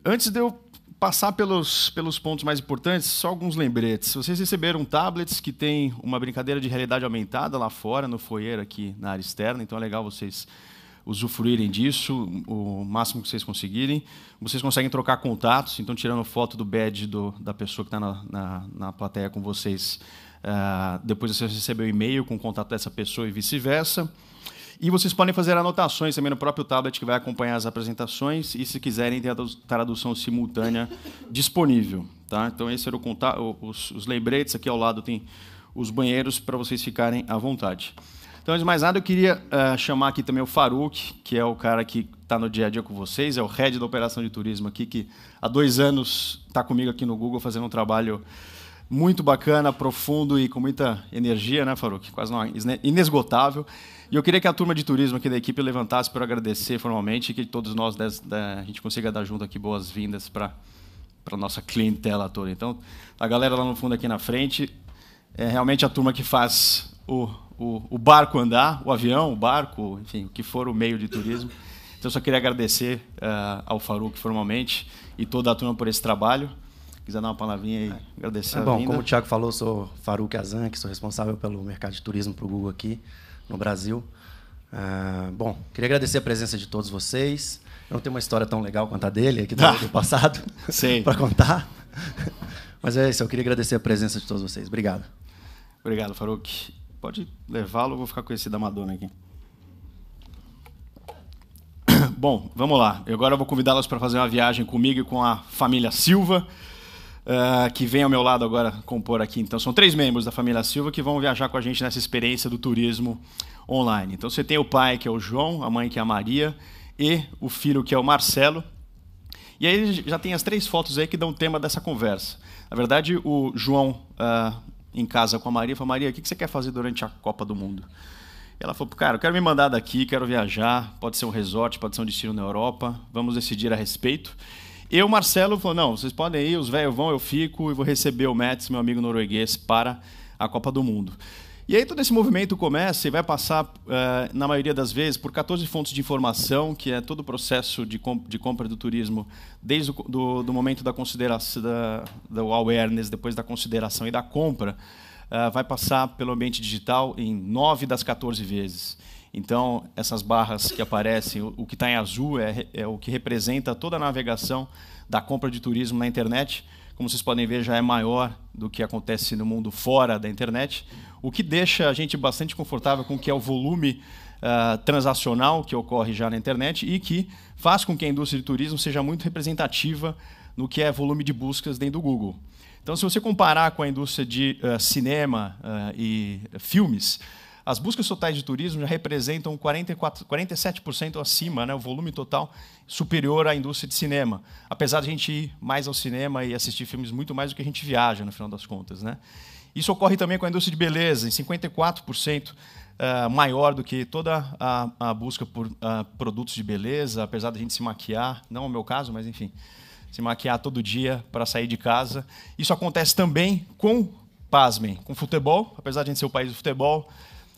Antes de eu passar pelos pontos mais importantes, só alguns lembretes. Vocês receberam tablets que tem uma brincadeira de realidade aumentada lá fora, no foyer aqui na área externa, então é legal vocês usufruírem disso o máximo que vocês conseguirem. Vocês conseguem trocar contatos, então tirando foto do badge da pessoa que está na plateia com vocês, depois vocês recebem o e-mail com o contato dessa pessoa e vice-versa. E vocês podem fazer anotações também no próprio tablet que vai acompanhar as apresentações e, se quiserem, tem a tradução simultânea disponível. Tá? Então, esse era os lembretes. Aqui ao lado tem os banheiros para vocês ficarem à vontade. Então, antes de mais nada, eu queria chamar aqui também o Faruq, que é o cara que está no dia a dia com vocês, é o head da operação de turismo aqui, que há 2 anos está comigo aqui no Google fazendo um trabalho muito bacana, profundo e com muita energia, né, Faruq? Quase não, inesgotável. E eu queria que a turma de turismo aqui da equipe levantasse para agradecer formalmente e que todos nós a gente consiga dar junto aqui boas-vindas para a nossa clientela toda. Então, a galera lá no fundo aqui na frente é realmente a turma que faz o barco andar, o avião, o barco, enfim, o que for o meio de turismo. Então, eu só queria agradecer ao Faruq formalmente e toda a turma por esse trabalho. Se quiser dar uma palavrinha aí, agradecer a vinda. Como o Thiago falou, sou Faruq Azan, que sou responsável pelo mercado de turismo para o Google aqui no Brasil. Queria agradecer a presença de todos vocês. Eu não tenho uma história tão legal quanto a dele aqui do passado para contar. Mas é isso, eu queria agradecer a presença de todos vocês. Obrigado. Obrigado, Faruq. Pode levá-lo, eu vou ficar com esse da Madonna aqui. Bom, vamos lá. Agora eu vou convidá-los para fazer uma viagem comigo e com a família Silva, que vem ao meu lado agora compor aqui. Então, são 3 membros da família Silva que vão viajar com a gente nessa experiência do turismo online. Então, você tem o pai, que é o João, a mãe, que é a Maria, e o filho, que é o Marcelo. E aí já tem as 3 fotos aí que dão tema dessa conversa. Na verdade, o João, em casa com a Maria, falou: Maria, o que você quer fazer durante a Copa do Mundo? Ela falou: cara, eu quero me mandar daqui, quero viajar, pode ser um resort, pode ser um destino na Europa, vamos decidir a respeito. E o Marcelo falou: não, vocês podem ir, os velhos vão, eu fico e vou receber o Mats, meu amigo norueguês, para a Copa do Mundo. E aí todo esse movimento começa e vai passar, na maioria das vezes, por 14 fontes de informação, que é todo o processo de compra do turismo, desde do momento da consideração, do awareness, depois da consideração e da compra, vai passar pelo ambiente digital em 9 das 14 vezes. Então, essas barras que aparecem, o que está em azul é o que representa toda a navegação da compra de turismo na internet. Como vocês podem ver, já é maior do que acontece no mundo fora da internet, o que deixa a gente bastante confortável com o que é o volume transacional que ocorre já na internet e que faz com que a indústria de turismo seja muito representativa no que é volume de buscas dentro do Google. Então, se você comparar com a indústria de cinema e filmes, as buscas totais de turismo já representam 47% acima, né, o volume total superior à indústria de cinema. Apesar de a gente ir mais ao cinema e assistir filmes muito mais do que a gente viaja, no final das contas, né? Isso ocorre também com a indústria de beleza, em 54% maior do que toda a busca por produtos de beleza, apesar de a gente se maquiar, não é o meu caso, mas enfim, se maquiar todo dia para sair de casa. Isso acontece também com, pasmem, com futebol, apesar de a gente ser o país do futebol.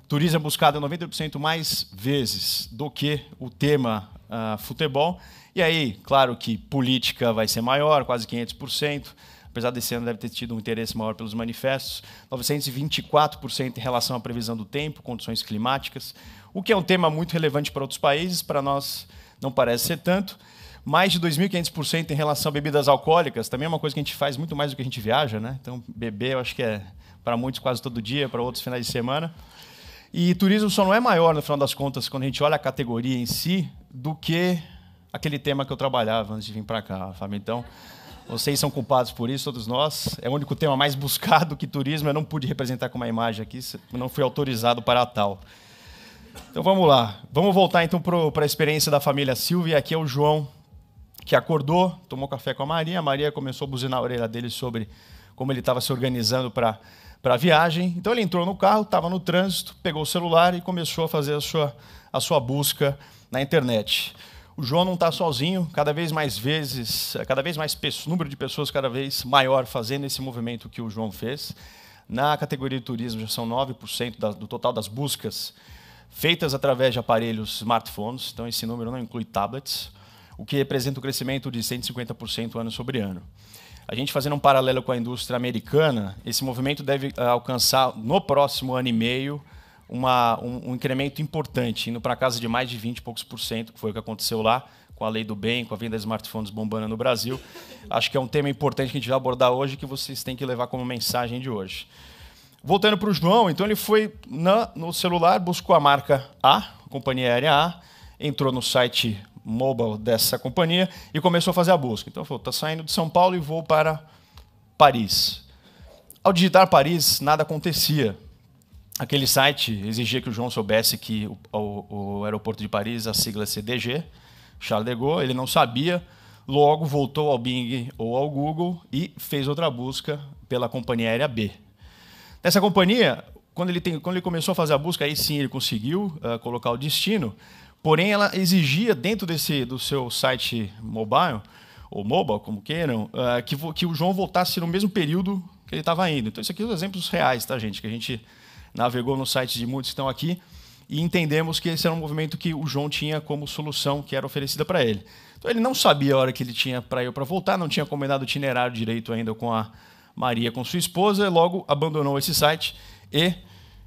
Turismo é buscado 90% mais vezes do que o tema futebol. E aí, claro que política vai ser maior, quase 500%. Apesar desse ano deve ter tido um interesse maior pelos manifestos. 924% em relação à previsão do tempo, condições climáticas. O que é um tema muito relevante para outros países, para nós não parece ser tanto. Mais de 2.500% em relação a bebidas alcoólicas. Também é uma coisa que a gente faz muito mais do que a gente viaja, né? Então, beber, eu acho que é para muitos quase todo dia, para outros finais de semana. E turismo só não é maior, no final das contas, quando a gente olha a categoria em si, do que aquele tema que eu trabalhava antes de vir para cá, Fábio. Então, vocês são culpados por isso, todos nós. É o único tema mais buscado que turismo. Eu não pude representar com uma imagem aqui, não fui autorizado para tal. Então, vamos lá. Vamos voltar, então, para a experiência da família Silva. E aqui é o João, que acordou, tomou café com a Maria começou a buzinar a orelha dele sobre como ele estava se organizando para a viagem. Então, ele entrou no carro, estava no trânsito, pegou o celular e começou a fazer a sua busca na internet. O João não está sozinho, cada vez mais número de pessoas cada vez maior fazendo esse movimento que o João fez. Na categoria de turismo já são 9% do total das buscas feitas através de aparelhos smartphones, então esse número não inclui tablets. o que representa um crescimento de 150% ano sobre ano. A gente fazendo um paralelo com a indústria americana, esse movimento deve alcançar, no próximo ano e meio, um incremento importante, indo para a casa de mais de 20 e poucos por cento, que foi o que aconteceu lá, com a lei do bem, com a venda de smartphones bombando no Brasil. Acho que é um tema importante que a gente vai abordar hoje, que vocês têm que levar como mensagem de hoje. Voltando para o João, então ele foi no celular, buscou a marca A companhia aérea A, entrou no site mobile dessa companhia e começou a fazer a busca. Então, falou, está saindo de São Paulo e vou para Paris. Ao digitar Paris, nada acontecia. Aquele site exigia que o João soubesse que o aeroporto de Paris, a sigla é CDG, Charles de Gaulle, ele não sabia, logo voltou ao Bing ou ao Google e fez outra busca pela companhia aérea B. Nessa companhia, quando ele começou a fazer a busca, aí sim ele conseguiu colocar o destino, porém ela exigia dentro do seu site mobile, ou mobile, como queiram, que o João voltasse no mesmo período que ele estava indo. Então, isso aqui são exemplos reais, tá, gente? Que a gente navegou no site de muitos que estão aqui e entendemos que esse era um movimento que o João tinha como solução que era oferecida para ele. Então, ele não sabia a hora que ele tinha para ir ou para voltar, não tinha combinado o itinerário direito ainda com a Maria, com sua esposa, e logo abandonou esse site e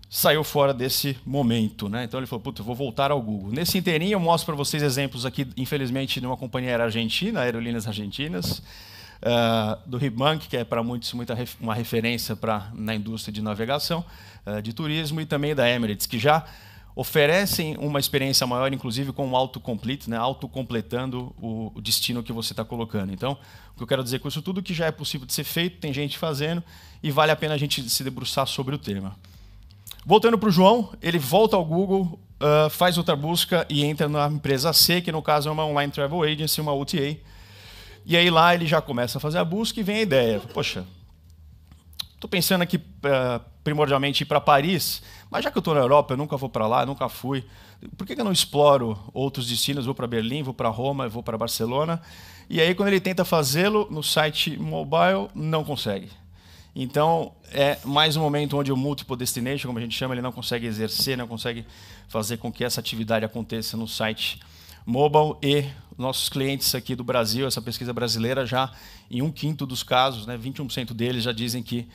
saiu fora desse momento, né? Então ele falou, puta, eu vou voltar ao Google. Nesse inteirinho eu mostro para vocês exemplos aqui, infelizmente, de uma companhia aérea argentina, Aerolíneas Argentinas, do Ribank, que é para muitos uma referência na indústria de navegação, de turismo, e também da Emirates, que já oferecem uma experiência maior, inclusive com o autocomplete, né? Autocompletando o destino que você está colocando. Então, o que eu quero dizer com isso tudo é que já é possível de ser feito, tem gente fazendo, e vale a pena a gente se debruçar sobre o tema. Voltando para o João, ele volta ao Google, faz outra busca e entra na empresa C, que no caso é uma Online Travel Agency, uma OTA. E aí lá ele já começa a fazer a busca e vem a ideia. Poxa, estou pensando aqui primordialmente ir para Paris, mas já que eu estou na Europa, eu nunca vou para lá, nunca fui. Por que eu não exploro outros destinos? Vou para Berlim, vou para Roma, vou para Barcelona. E aí quando ele tenta fazê-lo no site mobile, não consegue. Então, é mais um momento onde o multiple destination, como a gente chama, ele não consegue exercer, não consegue fazer com que essa atividade aconteça no site mobile. E nossos clientes aqui do Brasil, essa pesquisa brasileira, já em 1/5 dos casos, né, 21% deles já dizem que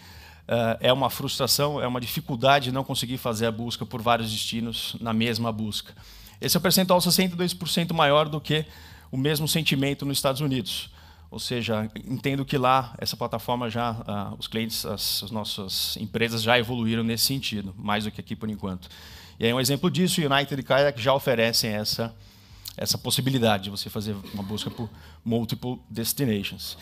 é uma frustração, é uma dificuldade não conseguir fazer a busca por vários destinos na mesma busca. Esse é um percentual 62% maior do que o mesmo sentimento nos Estados Unidos. Ou seja, entendo que lá, essa plataforma já, os clientes, as nossas empresas já evoluíram nesse sentido, mais do que aqui por enquanto. E aí um exemplo disso, o United e Kayak já oferecem essa possibilidade de você fazer uma busca por multiple destinations.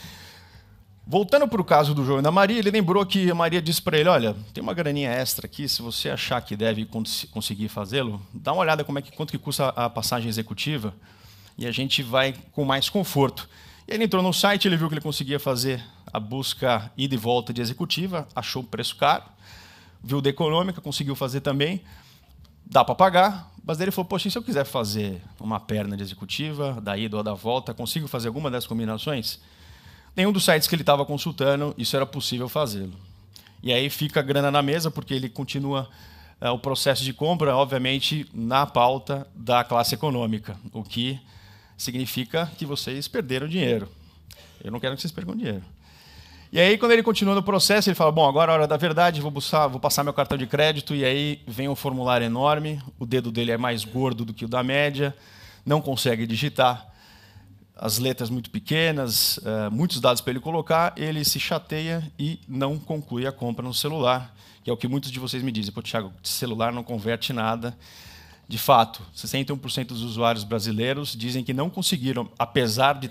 Voltando para o caso do João e da Maria, ele lembrou que a Maria disse para ele, olha, tem uma graninha extra aqui, se você achar que deve conseguir fazê-lo, dá uma olhada quanto que custa a passagem executiva e a gente vai com mais conforto. E ele entrou no site, ele viu que ele conseguia fazer a busca ida e volta de executiva, achou o preço caro, viu da econômica, conseguiu fazer também, dá para pagar, mas ele falou, poxa, e se eu quiser fazer uma perna de executiva, da ida ou da volta, consigo fazer alguma dessas combinações? Nenhum dos sites que ele estava consultando, isso era possível fazê-lo. E aí fica a grana na mesa, porque ele continua o processo de compra, obviamente, na pauta da classe econômica, o que significa que vocês perderam dinheiro. Eu não quero que vocês percam dinheiro. E aí, quando ele continua no processo, ele fala, bom, agora é a hora da verdade, vou passar meu cartão de crédito, e aí vem um formulário enorme, o dedo dele é mais gordo do que o da média, não consegue digitar, as letras muito pequenas, muitos dados para ele colocar, ele se chateia e não conclui a compra no celular, que é o que muitos de vocês me dizem, pô, Thiago, celular não converte nada. De fato, 61% dos usuários brasileiros dizem que não conseguiram, apesar de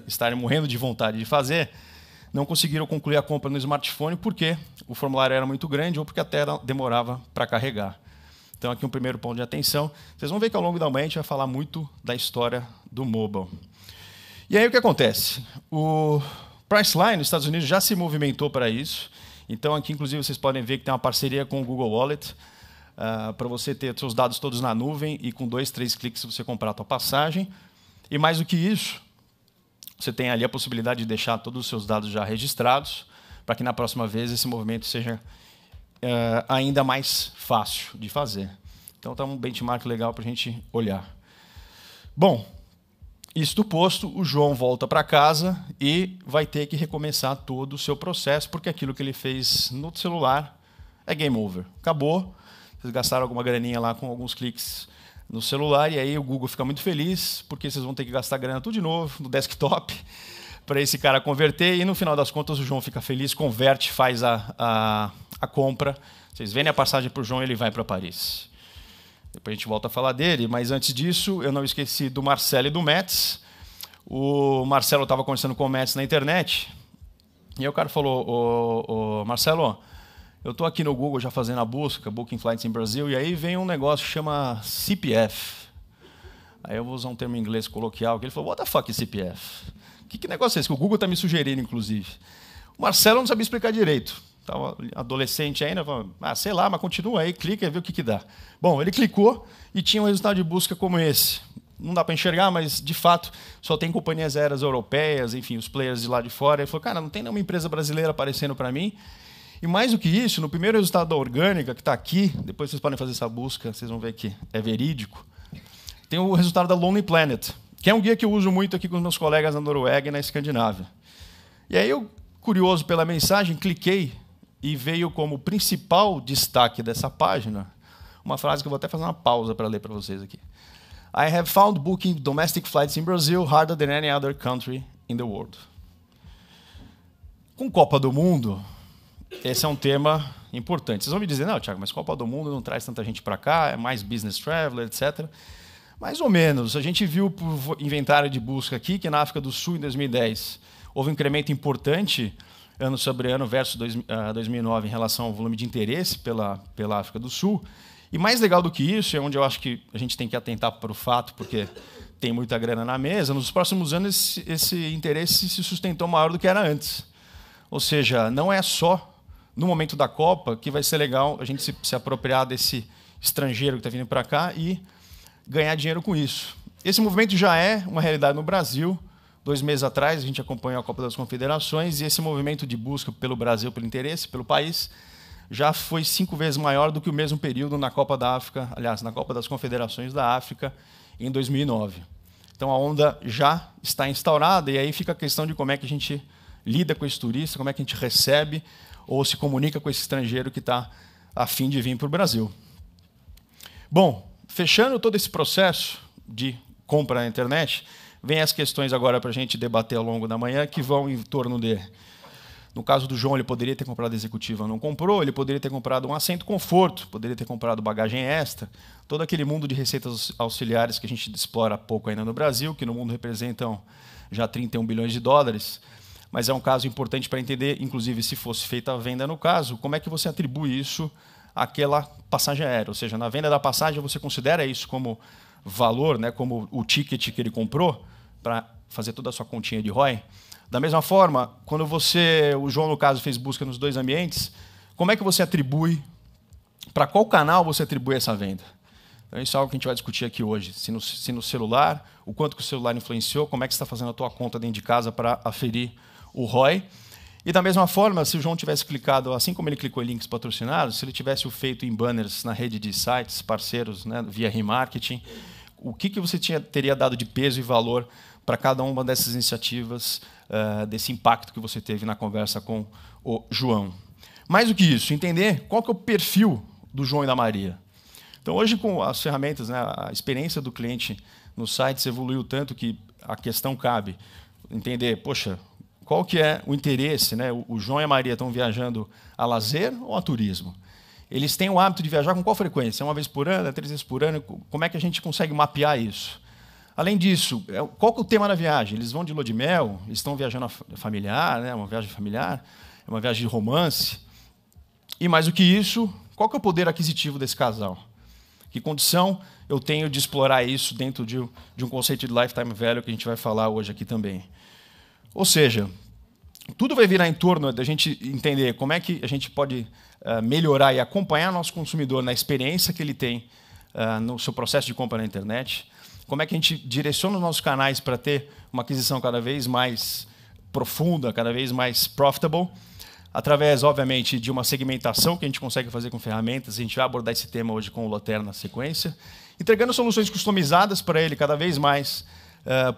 estarem morrendo de vontade de fazer, não conseguiram concluir a compra no smartphone porque o formulário era muito grande ou porque a tela demorava para carregar. Então, aqui um primeiro ponto de atenção. Vocês vão ver que ao longo da manhã a gente vai falar muito da história do mobile. E aí o que acontece? O Priceline, nos Estados Unidos, já se movimentou para isso. Então, aqui, inclusive, vocês podem ver que tem uma parceria com o Google Wallet, para você ter seus dados todos na nuvem e com 2, 3 cliques você comprar a sua passagem. E mais do que isso, você tem ali a possibilidade de deixar todos os seus dados já registrados, para que na próxima vez esse movimento seja ainda mais fácil de fazer. Então está um benchmark legal para a gente olhar. Bom, Isto posto, o João volta para casa e vai ter que recomeçar todo o seu processo, porque aquilo que ele fez no celular é game over. Acabou, vocês gastaram alguma graninha lá com alguns cliques no celular, e aí o Google fica muito feliz, porque vocês vão ter que gastar grana tudo de novo no desktop para esse cara converter, e no final das contas o João fica feliz, converte, faz a compra. Vocês vendem a passagem para o João e ele vai para Paris. Depois a gente volta a falar dele, mas antes disso, eu não esqueci do Marcelo e do Mets. O Marcelo estava conversando com o Mets na internet, e aí o cara falou, Marcelo, eu estou aqui no Google já fazendo a busca, Booking Flights in Brazil, e aí vem um negócio que chama CPF. Aí eu vou usar um termo em inglês coloquial, que ele falou, what the fuck is CPF? Que negócio é esse? Que o Google está me sugerindo, inclusive. O Marcelo não sabia explicar direito. Estava adolescente ainda, falou, sei lá, mas continua aí, clica e vê o que dá. Bom, ele clicou e tinha um resultado de busca como esse. Não dá para enxergar, mas, de fato, só tem companhias aéreas europeias, enfim, os players de lá de fora. Ele falou, cara, não tem nenhuma empresa brasileira aparecendo para mim. E mais do que isso, no primeiro resultado da Orgânica, que está aqui, depois vocês podem fazer essa busca, vocês vão ver que é verídico, tem o resultado da Lonely Planet, que é um guia que eu uso muito aqui com os meus colegas na Noruega e na Escandinávia. E aí eu, curioso pela mensagem, cliquei e veio como principal destaque dessa página uma frase que eu vou até fazer uma pausa para ler para vocês aqui. I have found booking domestic flights in Brazil harder than any other country in the world. Com Copa do Mundo, esse é um tema importante. Vocês vão me dizer, não, Thiago, mas Copa do Mundo não traz tanta gente para cá, é mais business traveler, etc. Mais ou menos. A gente viu por inventário de busca aqui que na África do Sul, em 2010, houve um incremento importante, ano sobre ano, versus 2009, em relação ao volume de interesse pela África do Sul. E mais legal do que isso, é onde eu acho que a gente tem que atentar para o fato, porque tem muita grana na mesa, nos próximos anos esse interesse se sustentou maior do que era antes. Ou seja, não é só no momento da Copa que vai ser legal a gente se apropriar desse estrangeiro que está vindo para cá e ganhar dinheiro com isso. Esse movimento já é uma realidade no Brasil. 2 meses atrás, a gente acompanhou a Copa das Confederações e esse movimento de busca pelo Brasil, pelo interesse, pelo país, já foi 5 vezes maior do que o mesmo período na Copa da África, aliás, na Copa das Confederações da África, em 2009. Então, a onda já está instaurada e aí fica a questão de como é que a gente lida com esse turista, como é que a gente recebe ou se comunica com esse estrangeiro que está a fim de vir para o Brasil. Bom, fechando todo esse processo de compra na internet, vem as questões agora para a gente debater ao longo da manhã, que vão em torno de... No caso do João, ele poderia ter comprado executiva, não comprou, ele poderia ter comprado um assento conforto, poderia ter comprado bagagem extra, todo aquele mundo de receitas auxiliares que a gente explora pouco ainda no Brasil, que no mundo representam já 31 bilhões de dólares, mas é um caso importante para entender, inclusive se fosse feita a venda no caso, como é que você atribui isso àquela passagem aérea, ou seja, na venda da passagem você considera isso como valor, né, como o ticket que ele comprou para fazer toda a sua continha de ROI. Da mesma forma, quando o João, no caso, fez busca nos 2 ambientes, como é que você atribui, para qual canal você atribui essa venda? Então, isso é algo que a gente vai discutir aqui hoje. Se no celular, o quanto que o celular influenciou, como é que você está fazendo a tua conta dentro de casa para aferir o ROI. E da mesma forma, se o João tivesse clicado, assim como ele clicou em links patrocinados, se ele tivesse o feito em banners na rede de sites, parceiros, né, via remarketing, o que você teria dado de peso e valor para cada uma dessas iniciativas, desse impacto que você teve na conversa com o João. Mais do que isso, entender qual que é o perfil do João e da Maria. Então, hoje, com as ferramentas, né, a experiência do cliente nos sites evoluiu tanto que a questão cabe entender, poxa, qual que é o interesse? Né? O João e a Maria estão viajando a lazer ou a turismo? Eles têm o hábito de viajar com qual frequência? 1 vez por ano, 3 vezes por ano? Como é que a gente consegue mapear isso? Além disso, qual que é o tema da viagem? Eles vão de lua de mel? Eles estão viajando familiar, né? Uma viagem familiar? É uma viagem de romance? E mais do que isso, qual que é o poder aquisitivo desse casal? Que condição eu tenho de explorar isso dentro de um conceito de lifetime value que a gente vai falar hoje aqui também? Ou seja, tudo vai virar em torno da gente entender como é que a gente pode melhorar e acompanhar nosso consumidor na experiência que ele tem no seu processo de compra na internet, como é que a gente direciona os nossos canais para ter uma aquisição cada vez mais profunda, cada vez mais profitable, através, obviamente, de uma segmentação que a gente consegue fazer com ferramentas. A gente vai abordar esse tema hoje com o Loter na sequência, entregando soluções customizadas para ele cada vez mais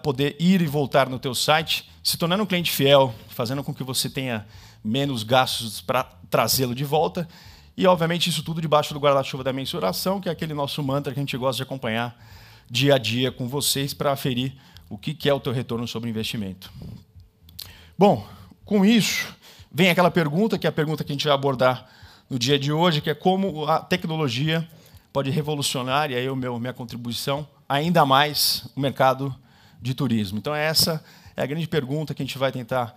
poder ir e voltar no teu site, se tornando um cliente fiel, fazendo com que você tenha menos gastos para trazê-lo de volta. E, obviamente, isso tudo debaixo do guarda-chuva da mensuração, que é aquele nosso mantra que a gente gosta de acompanhar dia a dia com vocês para aferir o que é o teu retorno sobre investimento. Bom, com isso, vem aquela pergunta, que é a pergunta que a gente vai abordar no dia de hoje, que é como a tecnologia pode revolucionar, e aí minha contribuição, ainda mais o mercado de turismo. Então, essa é a grande pergunta que a gente vai tentar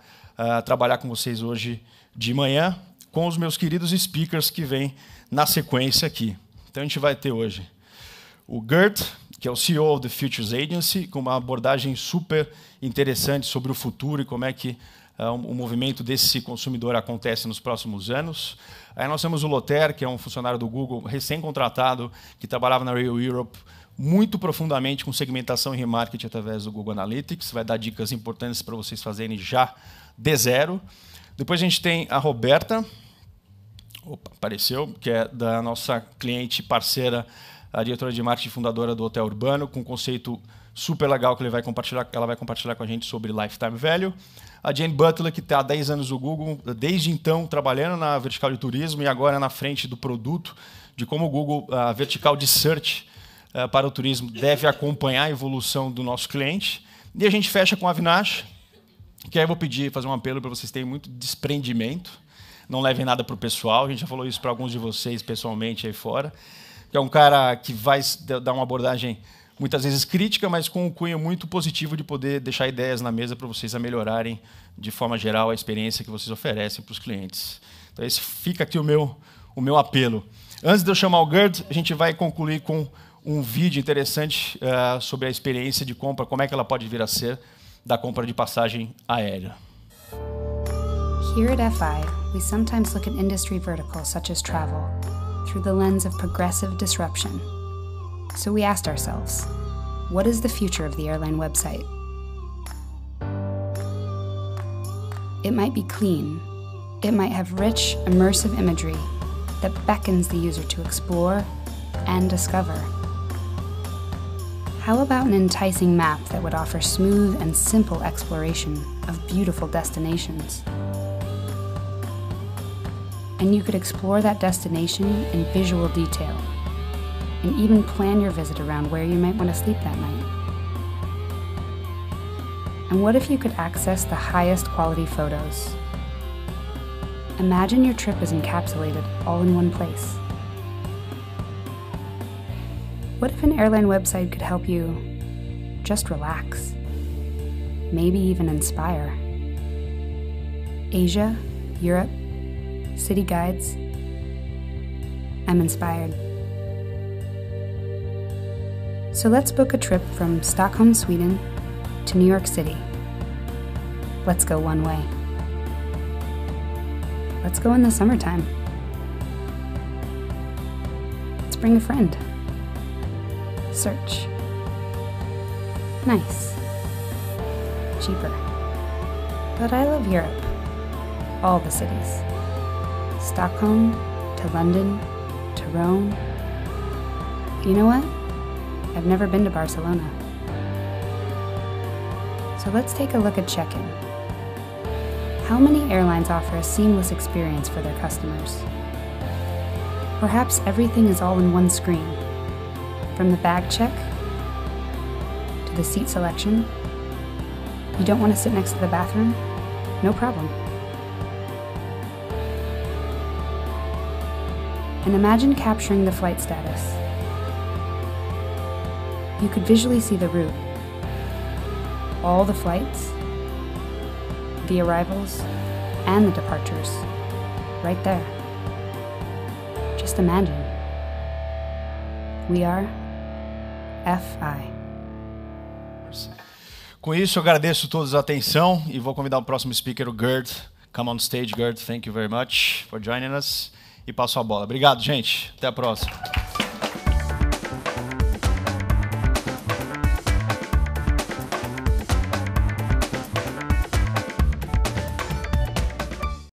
trabalhar com vocês hoje de manhã, com os meus queridos speakers que vêm na sequência aqui. Então, a gente vai ter hoje o Gert, que é o CEO of the Futures Agency, com uma abordagem super interessante sobre o futuro e como é que o movimento desse consumidor acontece nos próximos anos. Aí nós temos o Lothar, que é um funcionário do Google recém-contratado, que trabalhava na Rail Europe muito profundamente com segmentação e remarketing através do Google Analytics. Vai dar dicas importantes para vocês fazerem já de zero. Depois a gente tem a Roberta, apareceu, que é da nossa cliente parceira, a diretora de marketing fundadora do Hotel Urbano, com um conceito super legal que ela vai compartilhar com a gente sobre Lifetime Value. A Jane Butler, que está há 10 anos no Google, desde então trabalhando na vertical de turismo e agora na frente do produto, de como o Google, a vertical de search para o turismo, deve acompanhar a evolução do nosso cliente. E a gente fecha com a Avinash, que aí eu vou fazer um apelo para vocês terem muito desprendimento, não levem nada para o pessoal, a gente já falou isso para alguns de vocês pessoalmente aí fora, que é um cara que vai dar uma abordagem muitas vezes crítica, mas com um cunho muito positivo de poder deixar ideias na mesa para vocês a melhorarem, de forma geral, a experiência que vocês oferecem para os clientes. Então, esse fica aqui o meu apelo. Antes de eu chamar o Gerd, a gente vai concluir com um vídeo interessante sobre a experiência de compra, como é que ela pode vir a ser da compra de passagem aérea. Here at FI, we sometimes look at industry verticals such as travel through the lens of progressive disruption. So we asked ourselves, what is the future of the airline website? It might be clean. It might have rich, immersive imagery that beckons the user to explore and discover. How about an enticing map that would offer smooth and simple exploration of beautiful destinations? And you could explore that destination in visual detail, and even plan your visit around where you might want to sleep that night. And what if you could access the highest quality photos? Imagine your trip is encapsulated all in one place. What if an airline website could help you just relax? Maybe even inspire. Asia, Europe, city guides. I'm inspired. So let's book a trip from Stockholm, Sweden to New York City. Let's go one way. Let's go in the summertime. Let's bring a friend. Search. Nice. Cheaper. But I love Europe. All the cities. Stockholm to London to Rome. You know what? I've never been to Barcelona. So let's take a look at check-in. How many airlines offer a seamless experience for their customers? Perhaps everything is all in one screen. From the bag check to the seat selection. You don't want to sit next to the bathroom? No problem. And imagine capturing the flight status. You could visually see the route, all the flights, the arrivals, and the departures, right there. Just imagine. We are FI. Com isso, eu agradeço a todos a atenção e vou convidar o próximo speaker, o Gerd. Come on stage, Gerd. Thank you very much for joining us. E passo a bola. Obrigado, gente. Até a próxima.